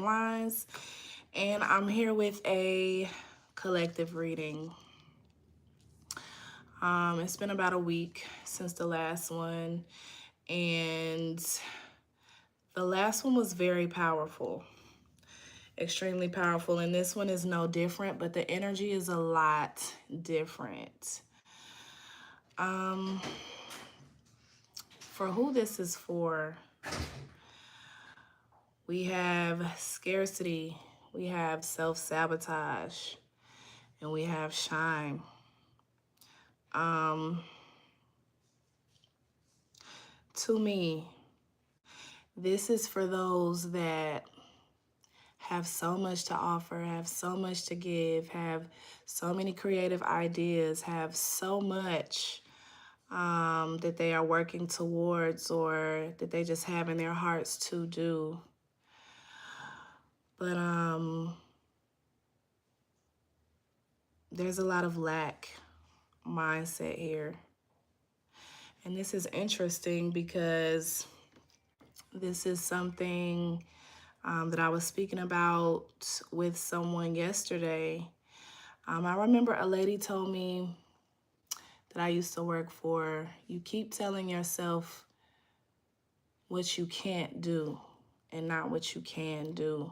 lines, and I'm here with a collective reading. It's been about a week since the last one, and the last one was very powerful, extremely powerful, and this one is no different, but the energy is a lot different. For who this is for, we have scarcity, we have self-sabotage, and we have shine. To me, this is for those that have so much to offer, have so much to give, have so many creative ideas, have so much that they are working towards or that they just have in their hearts to do. But there's a lot of lack mindset here. And this is interesting because this is something that I was speaking about with someone yesterday. I remember a lady told me that I used to work for, you keep telling yourself what you can't do and not what you can do.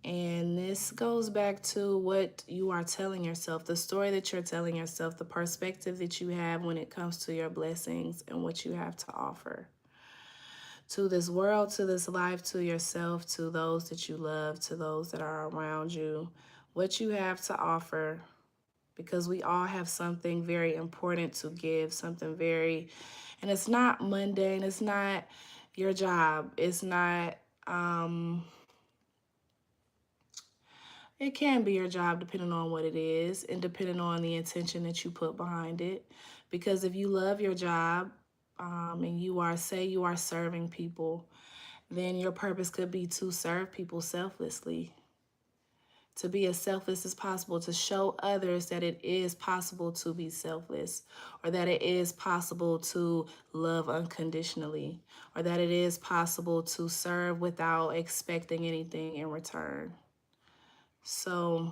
And this goes back to what you are telling yourself, the story that you're telling yourself, the perspective that you have when it comes to your blessings and what you have to offer to this world, to this life, to yourself, to those that you love, to those that are around you, what you have to offer, because we all have something very important to give, something very, and it's not mundane, it's not your job, it's not, it can be your job depending on what it is and depending on the intention that you put behind it. Because if you love your job and you are, say you are serving people, then your purpose could be to serve people selflessly, to be as selfless as possible, to show others that it is possible to be selfless, or that it is possible to love unconditionally, or that it is possible to serve without expecting anything in return. So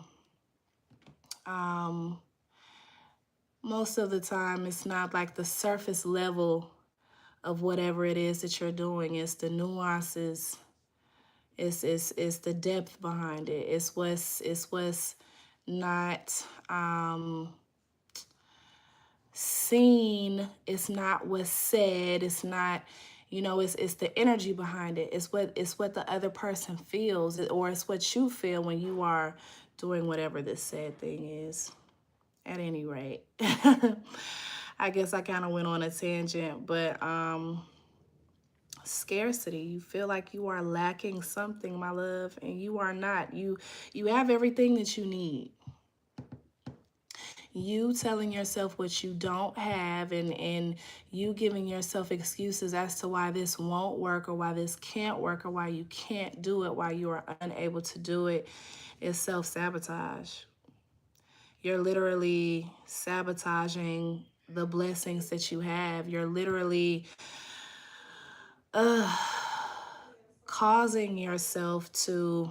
most of the time, it's not like the surface level of whatever it is that you're doing. It's the nuances. It's the depth behind it. It's what's not seen. It's not what's said. It's not, it's the energy behind it. It's what the other person feels, or it's what you feel when you are doing whatever this said thing is. At any rate, I guess I kind of went on a tangent, but scarcity, you feel like you are lacking something, my love, and you are not. You have everything that you need. You telling yourself what you don't have, and you giving yourself excuses as to why this won't work, or why this can't work, or why you can't do it, why you are unable to do it, is self-sabotage. You're literally sabotaging the blessings that you have. You're literally causing yourself to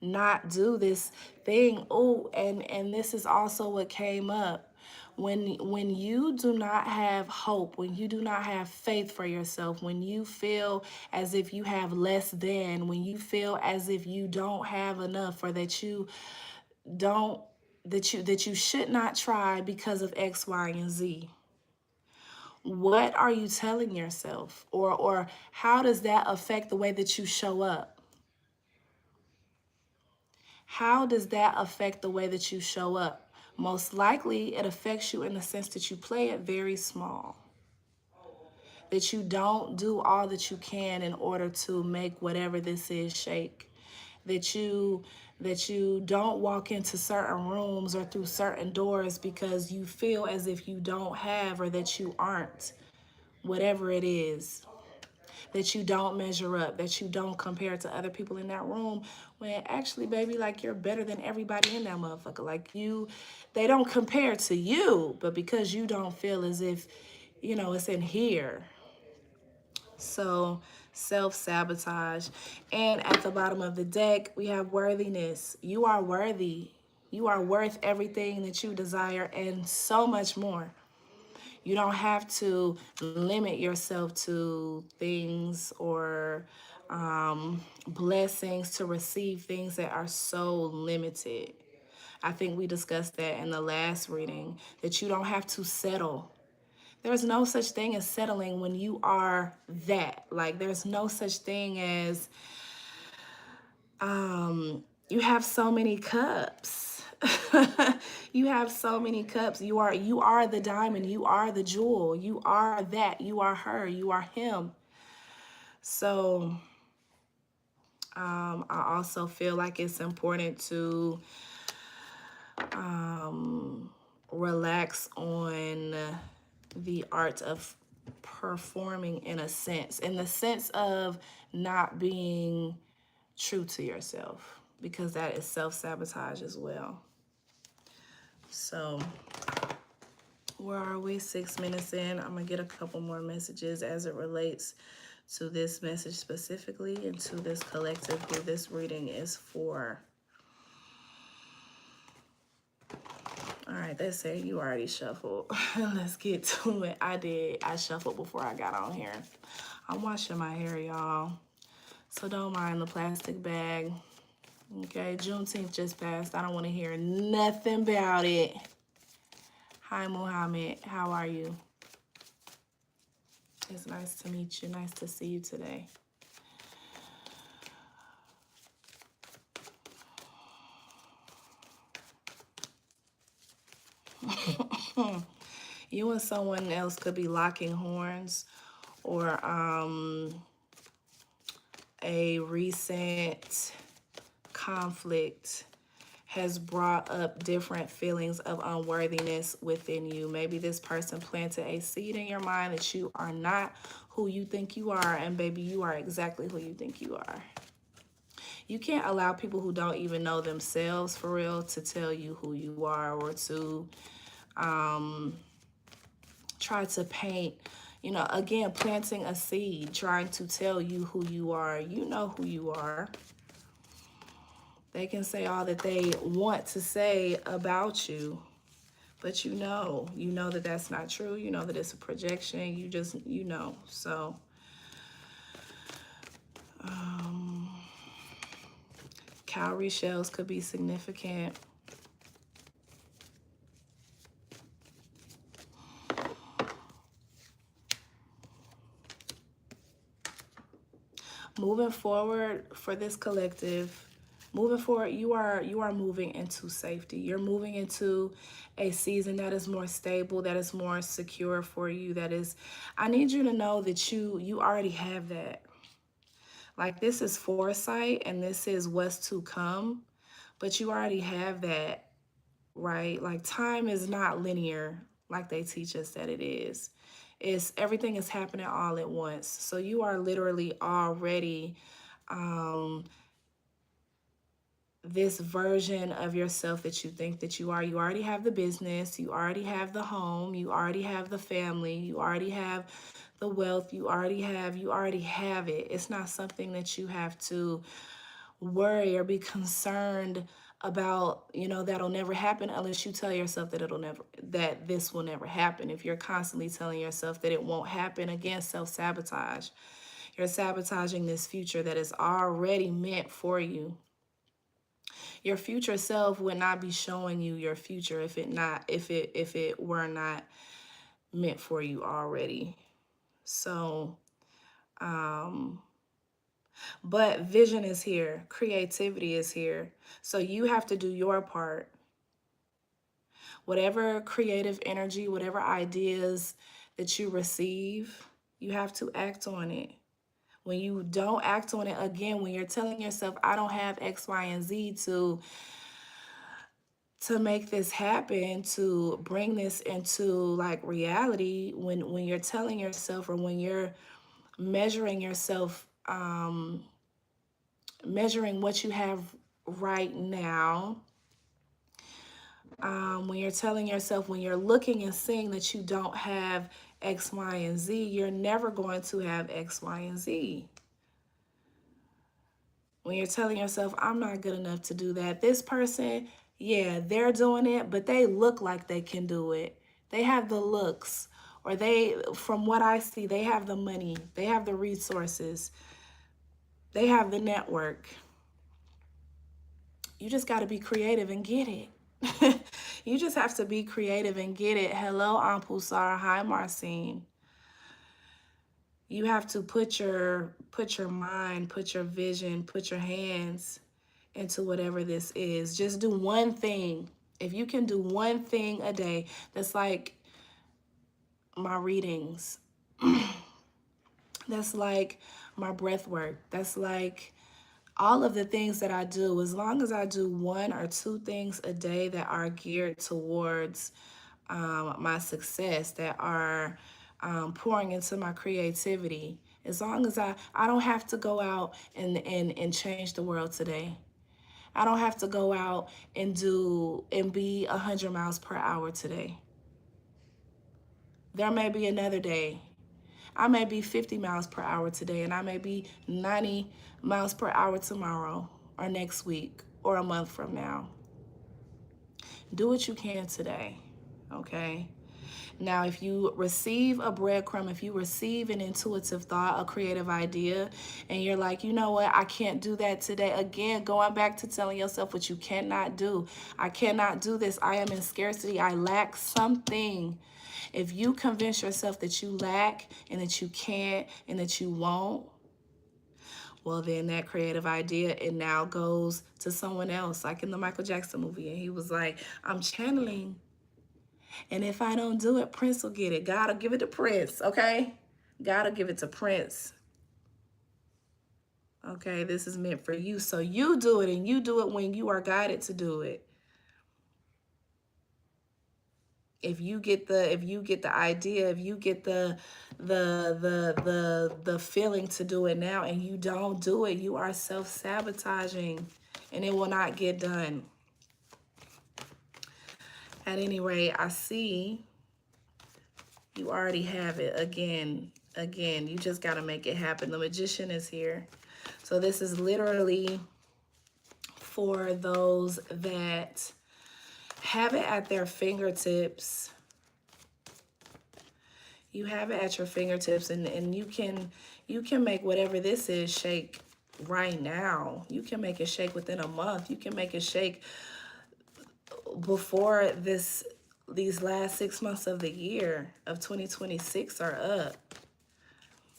not do this thing. Oh, and this is also what came up. When you do not have hope, when you do not have faith for yourself, when you feel as if you have less than, when you feel as if you don't have enough, or that you don't, that you should not try because of X, Y, and Z. What are you telling yourself? Or how does that affect the way that you show up? How does that affect the way that you show up? Most likely it affects you in the sense that you play it very small. That you don't do all that you can in order to make whatever this is shake. That you don't walk into certain rooms or through certain doors because you feel as if you don't have, or that you aren't, whatever it is. That you don't measure up, that you don't compare to other people in that room, when actually, baby, like, you're better than everybody in that motherfucker. Like, they don't compare to you, but because you don't feel as if, it's in here. So self-sabotage. And at the bottom of the deck, we have worthiness. You are worthy. You are worth everything that you desire and so much more. You don't have to limit yourself to things or blessings to receive things that are so limited. I think we discussed that in the last reading, that you don't have to settle. There's no such thing as settling when you are that. Like, there's no such thing as you have so many cups. You have so many cups. You are the diamond, you are the jewel, you are that, you are her, you are him. So I also feel like it's important to relax on the art of performing, in the sense of not being true to yourself, because that is self-sabotage as well. So where are we? 6 minutes in. I'm gonna get a couple more messages as it relates to this message specifically and to this collective who this reading is for. All right, they say you already shuffled. Let's get to it. I did. I shuffled before I got on here. I'm washing my hair, y'all, so don't mind the plastic bag. Okay, Juneteenth just passed. I don't want to hear nothing about it. Hi, Mohammed. How are you? It's nice to meet you. Nice to see you today. You and someone else could be locking horns, or a recent conflict has brought up different feelings of unworthiness within you. Maybe this person planted a seed in your mind that you are not who you think you are, and baby, you are exactly who you think you are. You can't allow people who don't even know themselves for real to tell you who you are, or to try to paint, again, planting a seed, trying to tell you who you are. You know who you are. They can say all that they want to say about you, but you know that that's not true. You know that it's a projection. You know. So, cowrie shells could be significant. Moving forward for this collective, you are moving into safety. You're moving into a season that is more stable, that is more secure for you. I need you to know that you already have that. Like, this is foresight and this is what's to come, but you already have that, right? Like, time is not linear like they teach us that it is. Everything is happening all at once. So you are literally already this version of yourself that you think that you are. You already have the business, you already have the home, you already have the family, you already have the wealth, you already have it. It's not something that you have to worry or be concerned about, that'll never happen, unless you tell yourself that this will never happen. If you're constantly telling yourself that it won't happen, again, self-sabotage. You're sabotaging this future that is already meant for you. Your future self would not be showing you your future if it were not meant for you already. So, but vision is here, creativity is here. So you have to do your part. Whatever creative energy, whatever ideas that you receive, you have to act on it. When you don't act on it, again, when you're telling yourself, I don't have X, Y, and Z to make this happen, to bring this into like reality, when you're telling yourself, or when you're measuring yourself, measuring what you have right now, when you're telling yourself, when you're looking and seeing that you don't have X, Y, and Z, you're never going to have X, Y, and Z. When you're telling yourself, I'm not good enough to do that. This person, yeah, they're doing it, but they look like they can do it. They have the looks, or from what I see, they have the money, they have the resources, they have the network. You just got to be creative and get it. You just have to be creative and get it. Hello, Ampusar. Hi, Marcine. You have to put your mind, put your vision, put your hands into whatever this is. Just do one thing. If you can do one thing a day, that's like my readings. That's like my breath work. That's like all of the things that I do. As long as I do one or two things a day that are geared towards my success, that are pouring into my creativity. As long as I don't have to go out and change the world today. I don't have to go out and be 100 miles per hour today. There may be another day. I may be 50 miles per hour today, and I may be 90 miles per hour tomorrow or next week or a month from now. Do what you can today, okay? Now, if you receive a breadcrumb, if you receive an intuitive thought, a creative idea, and you're like, you know what, I can't do that today. Again, going back to telling yourself what you cannot do. I cannot do this. I am in scarcity. I lack something. If you convince yourself that you lack and that you can't and that you won't, well, then that creative idea, it now goes to someone else, like in the Michael Jackson movie. And he was like, I'm channeling. And if I don't do it, Prince will get it. God will give it to Prince, okay? God will give it to Prince. Okay, this is meant for you. So you do it, and you do it when you are guided to do it. If you get the idea, if you get the feeling to do it now and you don't do it, you are self-sabotaging and it will not get done. At any rate, I see you already have it. Again, you just got to make it happen. The magician is here. So this is literally for those that have it at their fingertips. You have it at your fingertips, and you can make whatever this is shake right now. You can make it shake within a month. You can make it shake before these last 6 months of the year of 2026 are up.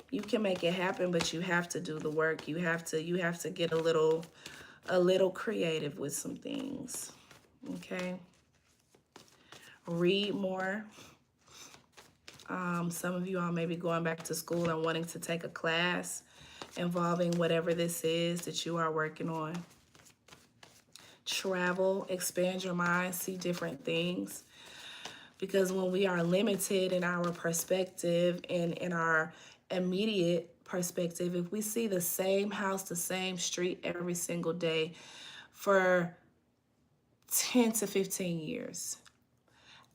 You can make it happen, but you have to do the work. You have to get a little creative with some things. Okay? Read more. Some of you all may be going back to school and wanting to take a class involving whatever this is that you are working on. Travel, expand your mind, see different things. Because when we are limited in our perspective and in our immediate perspective, if we see the same house, the same street every single day for 10 to 15 years,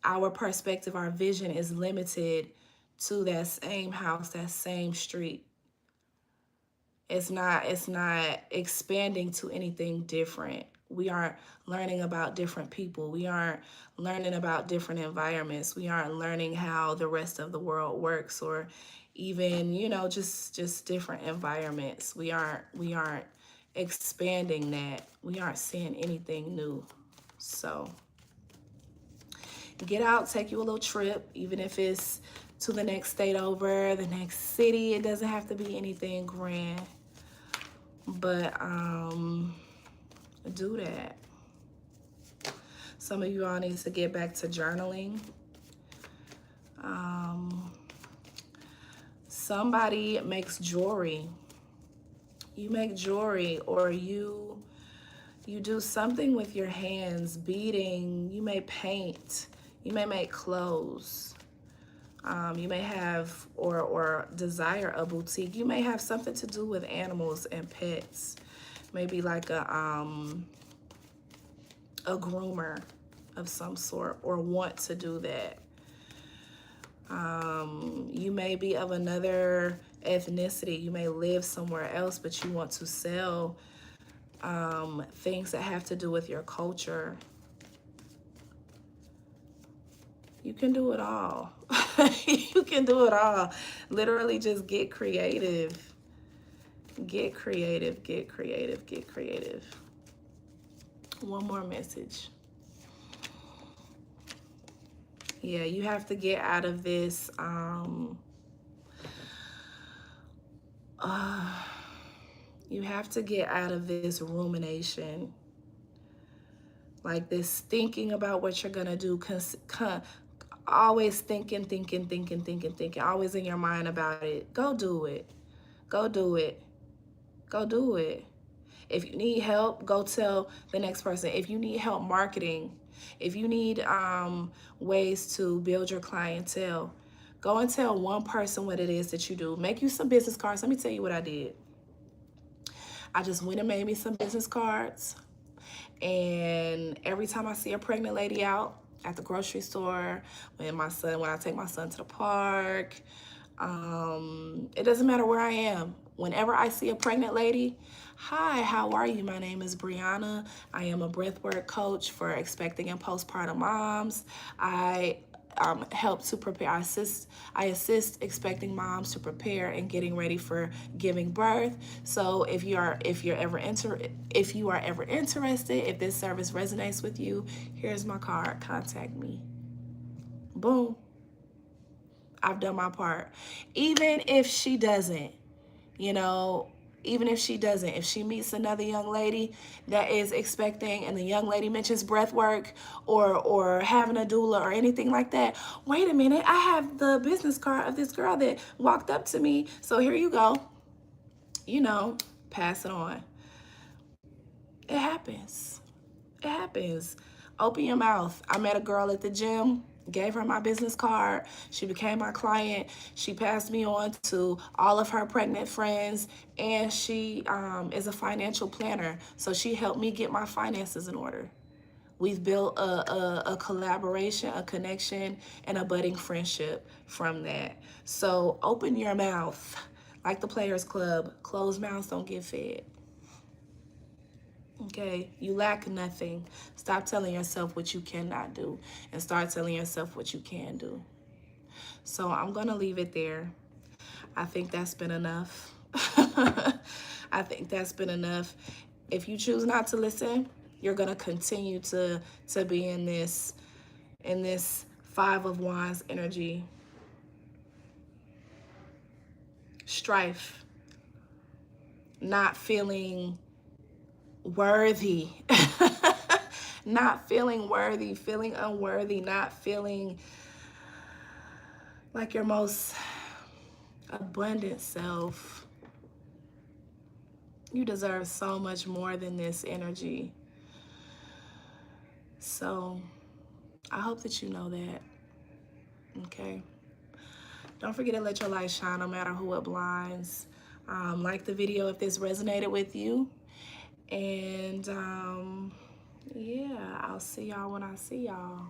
our perspective, our vision is limited to that same house, that same street. It's not expanding to anything different. We aren't learning about different people. We aren't learning about different environments. We aren't learning how the rest of the world works, or even, just different environments. We aren't expanding that. We aren't seeing anything new. So get out, take you a little trip, even if it's to the next state over, the next city. It doesn't have to be anything grand, but do that. Some of you all need to get back to journaling. Somebody makes jewelry. You make jewelry, or you do something with your hands, beading. You may paint. You may make clothes. You may have or desire a boutique. You may have something to do with animals and pets. Maybe like a groomer of some sort, or want to do that. You may be of another ethnicity. You may live somewhere else, but you want to sell things that have to do with your culture. You can do it all. You can do it all. Literally just get creative. Get creative, get creative, get creative. One more message. Yeah, you have to get out of this you have to get out of this rumination, like this thinking about what you're gonna do, always thinking, always in your mind about it. Go do it. Go do it. Go do it. If you need help, go tell the next person. If you need help marketing, if you need ways to build your clientele, go and tell one person what it is that you do. Make you some business cards. Let me tell you what I did. I just went and made me some business cards. And every time I see a pregnant lady out at the grocery store, when I take my son to the park, it doesn't matter where I am. Whenever I see a pregnant lady, hi, how are you? My name is Brianna. I am a breathwork coach for expecting and postpartum moms. I help to prepare. I assist expecting moms to prepare and getting ready for giving birth. So if you are ever interested, if this service resonates with you, here's my card. Contact me. Boom. I've done my part. Even if she doesn't, you know, even if she doesn't, if she meets another young lady that is expecting and the young lady mentions breath work or having a doula or anything like that, wait a minute, I have the business card of this girl that walked up to me, so here you go. You know, pass it on. It happens. It happens. Open your mouth. I met a girl at the gym, gave her my business card. She became my client. She passed me on to all of her pregnant friends, and she is a financial planner. So she helped me get my finances in order. We've built a collaboration, a connection, and a budding friendship from that. So open your mouth. Like the Players Club, closed mouths don't get fed. Okay, you lack nothing. Stop telling yourself what you cannot do and start telling yourself what you can do. So I'm going to leave it there. I think that's been enough. I think that's been enough. If you choose not to listen, you're going to continue to be in this Five of Wands energy. Strife. Not feeling worthy. Not feeling worthy, feeling unworthy, not feeling like your most abundant self. You deserve so much more than this energy. So I hope that you know that. Okay. Don't forget to let your light shine no matter who it blinds. Like the video if this resonated with you. And yeah, I'll see y'all when I see y'all.